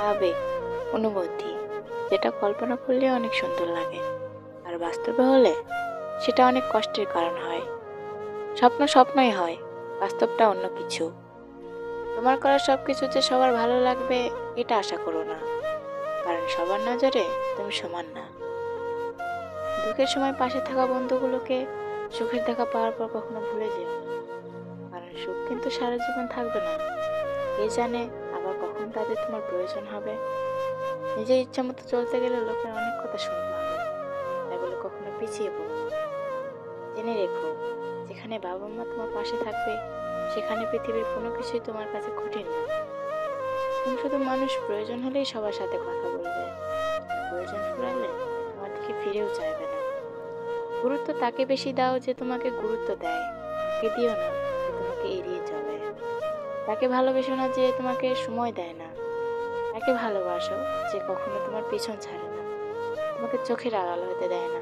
আবেগ, অনুভূতি, যেটা কল্পনা করলে অনেক সুন্দর লাগে, আর বাস্তবে হলে সেটা অনেক কষ্টের কারণ হয়। স্বপ্ন স্বপ্নই হয়, বাস্তবটা অন্য কিছু। তোমার করা সবকিছু যে সবার ভালো লাগবে এটা আশা করো না, কারণ সবার নজরে তুমি সমান না। দুঃখের সময় পাশে থাকা বন্ধুগুলোকে সুখের দেখা পাওয়ার পর কখনো ভুলে যেও না, কারণ সুখ কিন্তু সারা জীবন থাকবে না। কে জানে আবার কখন তাদের তোমার প্রয়োজন হবে। নিজের ইচ্ছা মতো চলতে গেলে লোকের অনেক কথা শুনতে হবে, তাই বলে কখনো পিছিয়ে পড়ো না। জেনে রেখো, যেখানে বাবা মা তোমার পাশে থাকবে সেখানে পৃথিবীর কোনো কিছুই তোমার কাছে কঠিন না। তুমি শুধু মানুষ প্রয়োজন হলেই সবার সাথে কথা বলবে, প্রয়োজন ফুরালে তোমার দিকে ফিরেও চাইবে না। গুরুত্ব তাকে বেশি দাও যে তোমাকে গুরুত্ব দেয়, তাকে দিও না যে তোমাকে এড়িয়ে চলে। তাকে ভালোবেসো না যে তোমাকে সময় দেয় না, তাকে ভালোবাসো যে কখনো তোমার পেছন ছাড়ে না, তোমাকে চোখের আড়াল হতে দেয় না।